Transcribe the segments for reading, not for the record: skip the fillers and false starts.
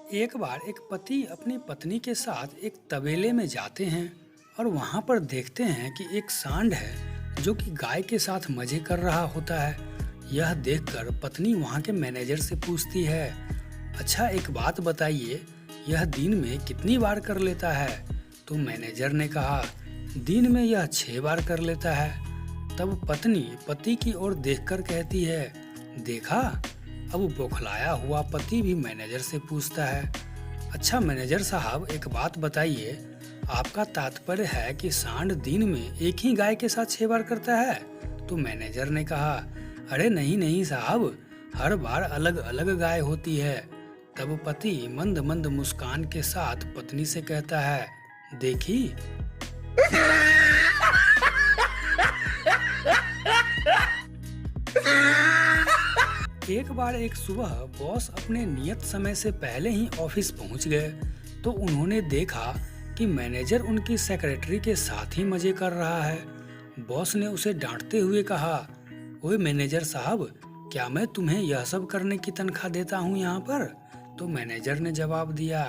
एक बार एक पति अपनी पत्नी के साथ एक तबेले में जाते हैं और वहां पर देखते हैं कि एक सांड है जो कि गाय के साथ मजे कर रहा होता है। यह देखकर पत्नी वहां के मैनेजर से पूछती है, अच्छा एक बात बताइए, यह दिन में कितनी बार कर लेता है? तो मैनेजर ने कहा, दिन में यह 6 बार कर लेता है। तब पत्नी पति की ओर देखकर कहती है, देखा? अब बौखलाया हुआ पति भी मैनेजर से पूछता है, अच्छा मैनेजर साहब एक बात बताइए, आपका तात्पर्य है कि सांड दिन में एक ही गाय के साथ 6 बार करता है? तो मैनेजर ने कहा, अरे नहीं नहीं साहब, हर बार अलग अलग गाय होती है। तब पति मंद मंद मुस्कान के साथ पत्नी से कहता है, देखी। एक बार एक सुबह बॉस अपने नियत समय से पहले ही ऑफिस पहुंच गए तो उन्होंने देखा कि मैनेजर उनकी सेक्रेटरी के साथ ही मजे कर रहा है। बॉस ने उसे डांटते हुए कहा, ओए मैनेजर साहब, क्या मैं तुम्हें यह सब करने की तनख्वाह देता हूँ यहाँ पर? तो मैनेजर ने जवाब दिया,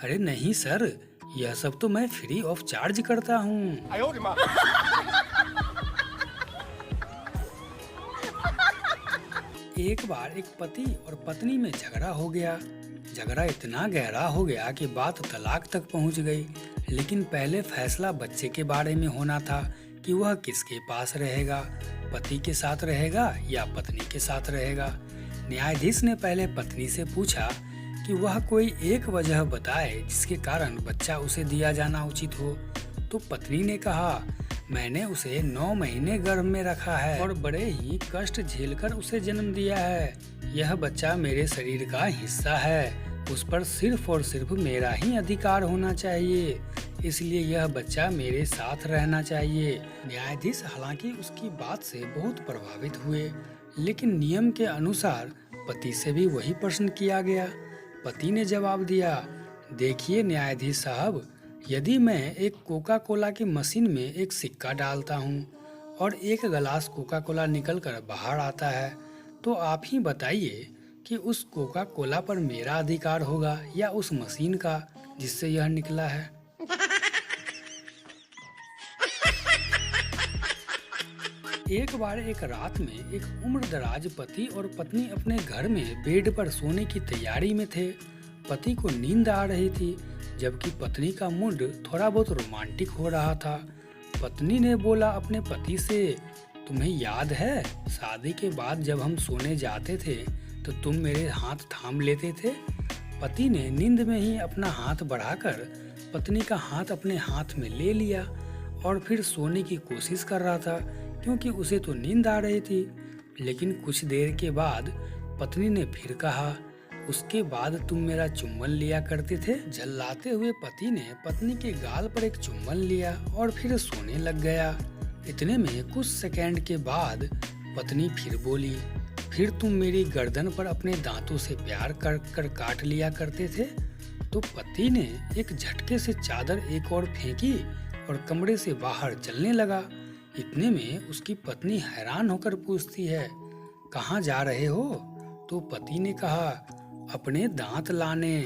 अरे नहीं सर, यह सब तो मैं फ्री ऑफ चार्ज करता हूँ। एक बार एक पति और पत्नी में झगड़ा हो गया। झगड़ा इतना गहरा हो गया कि बात तलाक तक पहुंच गई। लेकिन पहले फैसला बच्चे के बारे में होना था कि वह किसके पास रहेगा, पति के साथ रहेगा या पत्नी के साथ रहेगा। न्यायाधीश ने पहले पत्नी से पूछा कि वह कोई एक वजह बताए जिसके कारण बच्चा उसे दिया जाना उचित हो। तो पत्नी ने कहा, मैंने उसे 9 महीने गर्भ में रखा है और बड़े ही कष्ट झेलकर उसे जन्म दिया है। यह बच्चा मेरे शरीर का हिस्सा है, उस पर सिर्फ और सिर्फ मेरा ही अधिकार होना चाहिए, इसलिए यह बच्चा मेरे साथ रहना चाहिए। न्यायाधीश हालांकि उसकी बात से बहुत प्रभावित हुए, लेकिन नियम के अनुसार पति से भी वही प्रश्न किया गया। पति ने जवाब दिया, देखिए न्यायाधीश साहब, यदि मैं एक कोका कोला की मशीन में एक सिक्का डालता हूँ और एक गिलास कोका कोला निकलकर बाहर आता है, तो आप ही बताइए कि उस कोका कोला पर मेरा अधिकार होगा या उस मशीन का जिससे यह निकला है। एक बार एक रात में एक उम्रदराज पति और पत्नी अपने घर में बेड पर सोने की तैयारी में थे। पति को नींद आ रही थी जबकि पत्नी का मूड थोड़ा बहुत रोमांटिक हो रहा था। पत्नी ने बोला अपने पति से, तुम्हें याद है शादी के बाद जब हम सोने जाते थे तो तुम मेरे हाथ थाम लेते थे? पति ने नींद में ही अपना हाथ बढ़ाकर पत्नी का हाथ अपने हाथ में ले लिया और फिर सोने की कोशिश कर रहा था क्योंकि उसे तो नींद आ रही थी। लेकिन कुछ देर के बाद पत्नी ने फिर कहा, उसके बाद तुम मेरा चुम्बन लिया करते थे। झल्लाते हुए पति ने पत्नी के गाल पर एक चुम्बन लिया और फिर सोने लग गया। इतने में कुछ सेकंड के बाद पत्नी फिर बोली, फिर तुम मेरी गर्दन पर अपने दांतों से प्यार कर कर काट लिया करते थे। तो पति ने एक झटके से चादर एक और फेंकी और कमरे से बाहर चलने लगा। इतने में उसकी पत्नी हैरान होकर पूछती है, कहाँ जा रहे हो? तो पति ने कहा, अपने दांत लाने।